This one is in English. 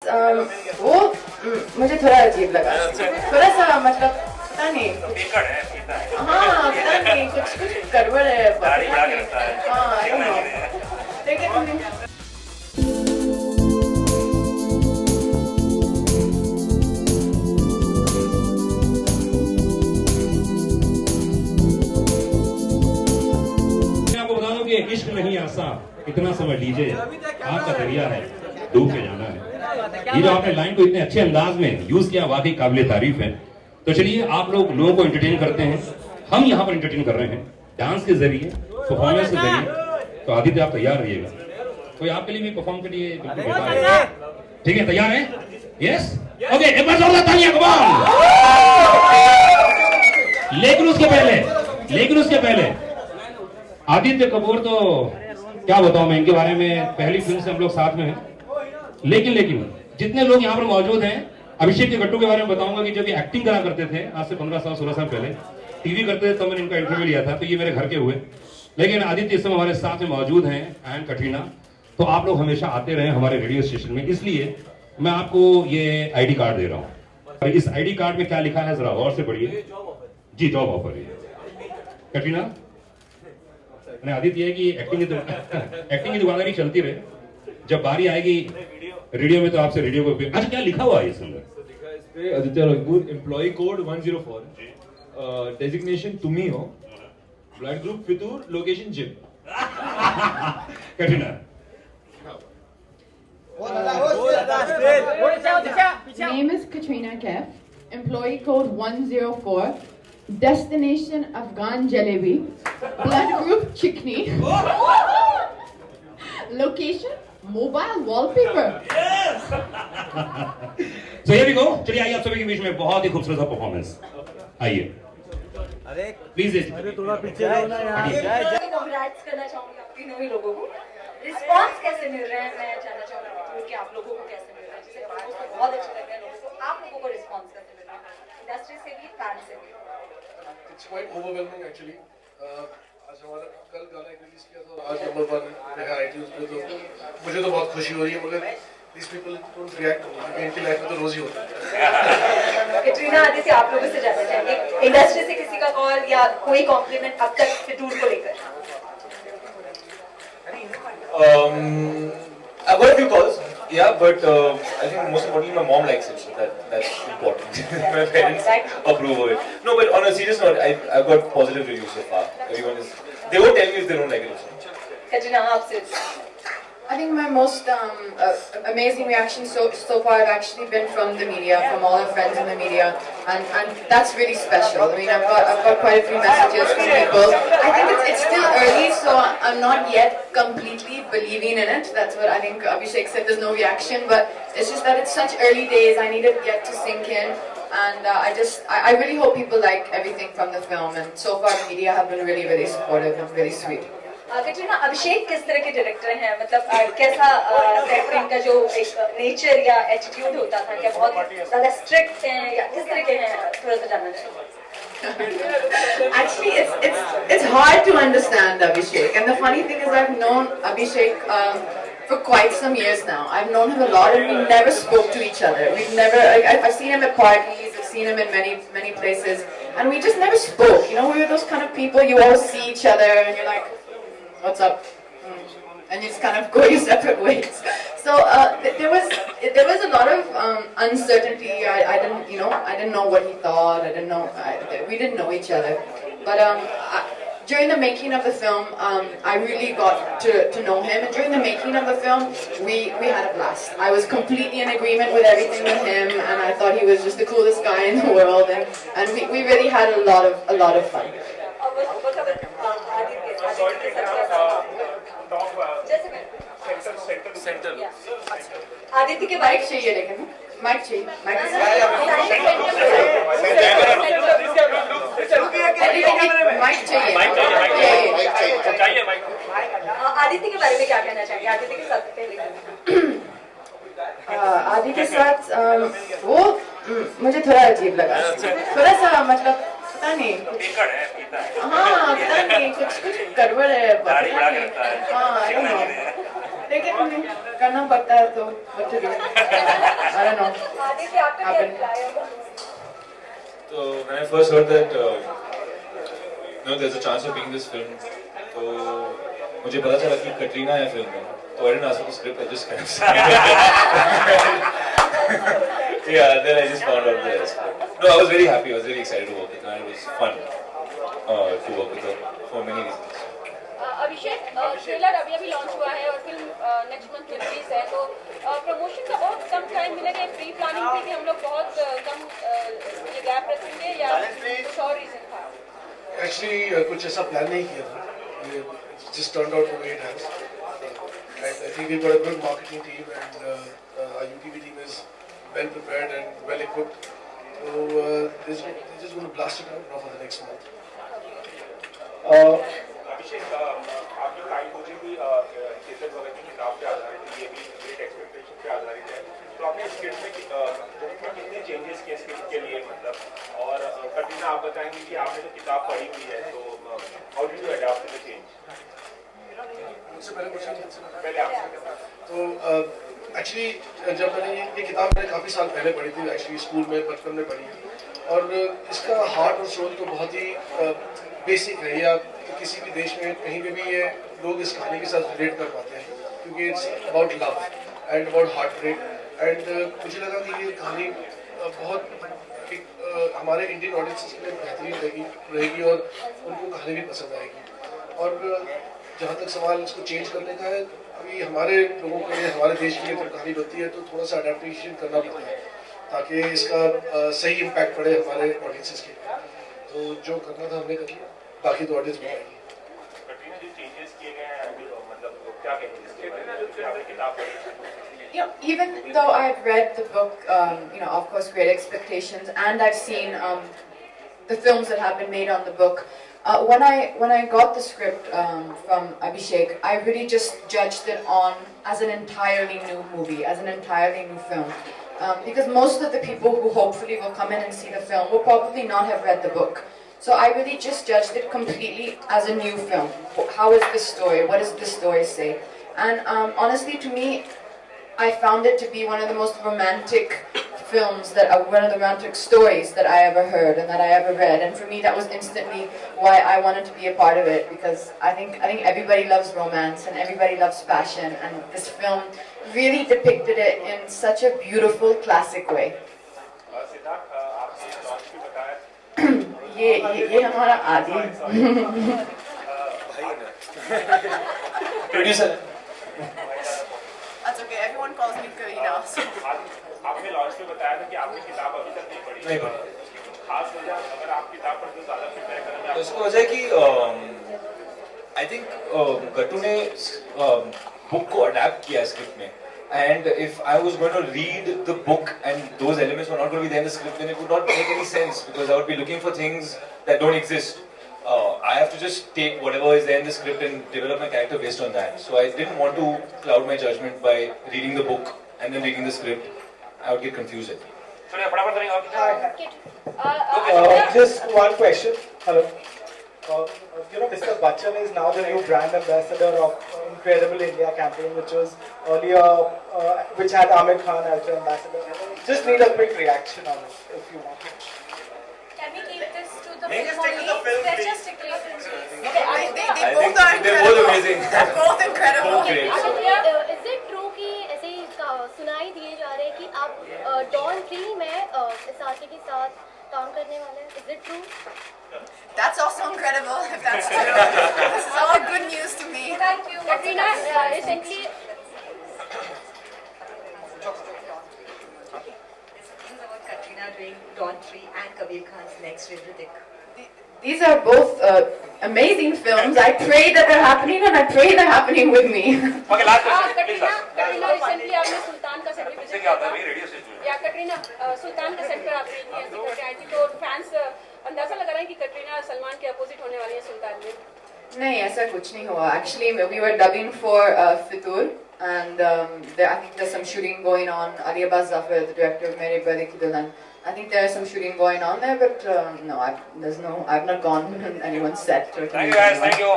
वो मुझे थोड़ा अजीब लगा, थोड़ा सा मतलब पता नहीं, हाँ पता नहीं कुछ गड़बड़ है, हाँ आई डोंट नो, लेकिन इश्क नहीं आसा इतना समझ लीजिए, आग का दरिया है, डूब के जाना है। ये जो आपने लाइन को इतने अच्छे अंदाज में यूज किया, वाकई काबिले तारीफ है। तो चलिए, आप लोगों को एंटरटेन करते हैं, हम यहाँ पर एंटरटेन कर रहे हैं डांस के जरिए, परफॉर्मेंस के जरिए। तो आदित्य आप तैयार रहिएगा, कोई आपके लिए भी परफॉर्म के लिए ठीक है? तैयार है? यस, ओके, एक बार जोरदार तालियां, कम ऑन। लेकिन उसके पहले आदित्य कपूर, तो क्या बताऊं मैं इनके बारे में, पहली फिल्म से हम लोग साथ में हैं। लेकिन जितने लोग यहाँ पर मौजूद हैं, अभिषेक के गट्टू के बारे में बताऊंगा कि जब ये एक्टिंग करा करते थे आज से 15 साल 16 साल पहले, टीवी करते थे, तो मैंने इनका इंटरव्यू लिया था, तो ये मेरे घर के हुए। लेकिन आदित्य इस समय हमारे साथ में मौजूद हैं, एंड कटरीना। तो आप लोग हमेशा आते रहे हमारे रेडियो स्टेशन में, इसलिए मैं आपको ये ID कार्ड दे रहा हूँ। इस ID कार्ड में क्या लिखा है जरा गौर से पढ़िए जी। जॉब ऑफर है कटरीना। आदित्य है कि एक्टिंग की दुकानदारी चलती रहे, जब बारी आएगी रेडियो में तो आपसे रेडियो को। अच्छा, क्या लिखा हुआ है इस अंदर? Aditya Roypur, employee code 104, designation तुम्ही हो, ब्लड ग्रुप फितूर, location gym. Katrina. Name is Katrina Kaif, employee code 104, destination Afghan Jalebi, blood group Chikni, location mobile wallpaper. Yes! So here we go. चलिए आइए, आप सभी के बीच में बहुत ही खूबसूरत सा परफॉर्मेंस। आइए प्लीज। अरे थोड़ा पीछे जाओ ना यार। कांग्रेट्स करना चाहूंगी आप तीनों ही लोगों को। रिस्पांस कैसे मिल रहे हैं, मैं जानना चाहूंगी कि आप लोगों को कैसे मिल रहा है। जैसे बहुत अच्छा लग रहा है लोगों को, आप लोगों को रिस्पांस कैसे मिल रहा है इंडस्ट्री से भी, फैन से भी? It's quite overwhelming actually. आज हमारा कल गाना रिलीज किया था, आज नंबर 1 देखा iTunes पे, तो मुझे तो बहुत खुशी हो रही है, मगर these people don't react, इनकी लाइफ में तो रोज ही होता है। कटरीना, आदित्य, आप लोगों से जानना चाहेंगे इंडस्ट्री से किसी का कॉल या कोई कॉम्प्लीमेंट अब तक फितूर को लेकर? I've got a few calls, yeah, but I think most importantly my mom likes it, so that's important. My parents approve of it. No, but on a serious note, I've got positive reviews so far. Everyone is, they won't tell me if they don't like it. Katrina, आपसे? I think my most amazing reaction so far have actually been from the media, from all our friends in the media, and that's really special. I mean, I've got quite a few messages from people. I think it's still early, so I'm not yet completely believing in it. That's what I think Abhishek said. There's no reaction, but it's just that it's such early days. I need it yet to sink in, and I really hope people like everything from the film. And so far, the media have been really supportive and really sweet. Katrina, अभिषेक किस तरह के director हैं? मतलब कैसा set का जो एक nature या एटीट्यूड होता था, क्या बहुत ज़्यादा स्ट्रिक्ट हैं या किस तरह के हैं, थोड़ा सा जानना चाहिए। Actually, it's hard to understand Abhishek, and the funny thing is I've known Abhishek for quite some years now. I've known him a lot, and we never spoke to each other. We've never. I've seen him at parties. I've seen him in many places, and we just never spoke. You know, we were those kind of people. You always see each other, and you're like, what's up? And you just kind of go your separate ways. So there was a lot of uncertainty. I didn't know what he thought. I didn't know. We didn't know each other. But during the making of the film, I really got to know him. And during the making of the film, we had a blast. I was completely in agreement with everything with him, and I thought he was just the coolest guy in the world. And we really had a lot of fun. Aditya के mic चाहिए, लेकिन mic चाहिए, mic चाहिए। आदित्य के बारे में क्या कहना चाहेंगे? आदित्य के साथ पहले आदित्य के साथ वो मुझे थोड़ा अजीब लगा, थोड़ा सा मतलब पता नहीं, हाँ पता नहीं कुछ गड़बड़ है, हाँ लेकिन करना पड़ता है तो don't know. Happened. So when I first heard that, there's a chance of being in this film, तो मुझे पता चला कि कटरीना है फिल्म में, तो I didn't ask for the script, I just kind of yeah, then I just found out the rest. No, I was very happy, I was very excited to work with her, and it was fun to work with her for many reasons. Abhishek, trailer अभी launch हुआ है और film next month में release है, तो promotion का बहुत कम time मिलेगा। प्री प्लानिंग थी कि हम लोग बहुत कम ये गैप रखेंगे या कुछ और रीजन था? एक्चुअली कुछ ऐसा प्लान नहीं किया था, just turned out the way it has. And I think we've got a good marketing team, and our UTV team is well prepared and well equipped. So they're just going to blast it out now for the next month. अभिषेक, आपकी life मुझे भी चेतन भगत की किताब पे आधारित है, ये भी ग्रेट एक्सपेक्टेशन पे आधारित है, तो आपने स्क्रिप्ट में कितने चेंजेस किए स्क्रिप्ट के लिए, मतलब, और कटरीना आप बताएंगे कि आपने तो किताब पढ़ी हुई है, तो how did you adopt the change? मुझसे पहले क्वेश्चन पहले आपसे तो एक्चुअली जब मैंने ये किताब मैंने काफ़ी साल पहले पढ़ी थी, एक्चुअली स्कूल में बचपन में पढ़ी, और इसका हार्ट और सोल तो बहुत ही बेसिक है, या किसी भी देश में कहीं पे भी ये लोग इस कहानी के साथ रिलेट कर पाते हैं, क्योंकि it's about love and about heartbreak. And मुझे लगा कि ये कहानी बहुत हमारे इंडियन ऑडियंस के लिए बेहतरीन रहेगी और उनको कहानी भी पसंद आएगी। और जहाँ तक सवाल इसको चेंज करने का है, अभी हमारे लोगों के लिए, हमारे देश के लिए जब कहानी बनती है तो थोड़ा सा अडेप्टेशन करना पड़ता है ताकि इसका सही इम्पैक्ट पड़े हमारे ऑडियंसेस के। तो जो करना था हमने कर लिया, बाकी तो ऑडियंस बताएगी। कटरीना जो चेंजेस किए गए हैं, मतलब क्या कहेंगे इसके बारे में, जो आपने किताब पढ़ी? Even though I've read the book, of course, Great Expectations, and I've seen the films that have been made on the book, when I got the script from Abhishek, I really just judged it as an entirely new movie, as an entirely new film. Because most of the people who hopefully will come in and see the film will probably not have read the book. So I really just judged it completely as a new film. How is this story? What does this story say? And honestly, to me, I found it to be one of the most romantic films, one of the romantic stories that I ever heard and that I ever read. And for me, that was instantly why I wanted to be a part of it, because I think everybody loves romance and everybody loves passion, and this film really depicted it in such a beautiful, classic way. ये हमारा आदि Producer. That's okay, everyone calls me Karina. आपने launch में बताया था कि आपने किताब अभी तक नहीं पढ़ी। खास वजह, अगर आप किताब पढ़ते तो ज़्यादा प्रिपेयर करेंगे। तो इसको वजह कि I think गट्टू ने बुक को अडैप्ट किया स्क्रिप्ट में, and if I was going to read the book and those elements were not going to be there in the script, then it would not make any sense, because I would be looking for things that don't exist. I have to just take whatever is there in the script and develop my character based on that. So I didn't want to cloud my judgment by reading the book and then reading the script. I would get confused. Just one question. Hello. Mr. Bachchan is now the new brand ambassador of Incredible India campaign, which was earlier, which had Amir Khan as the ambassador. Just need a quick reaction on it, if you want. Can we keep this to the film only? They're just declaring. They both are They're both amazing. They're both incredible. Both great. So. Is it true कि ऐसे ही सुनाई दिए जा रहे हैं कि आप Dawn 3 में साथी के साथ काम करने वाले हैं? Is it true? That's also incredible, if that's true. This is all good news to me. Thank you. Katrina, recently. Katrina doing Dawn 3 and Kabir Khan's next with Hrithik. These are both amazing films. I pray that they're happening, and I pray they're happening with me. Okay, last question. Katrina, recently आपने सुल्तान का set भी visit किया था। या कटरीना, सुल्तान के set पर आप रही थी, तो फैंस अंदाजा लगा रहे हैं कि कटरीना सलमान के अपोजिट होने वाली है सुल्तान में। नहीं, ऐसा कुछ नहीं हुआ. Actually, we were dubbing for Fitur, and I think there's some shooting going on. Ali Abbas Zafar, the director of Mere Brother Ki Dulan, I think there's some shooting going on there, but no, I've not gone on anyone's set. Thank you guys, thank you.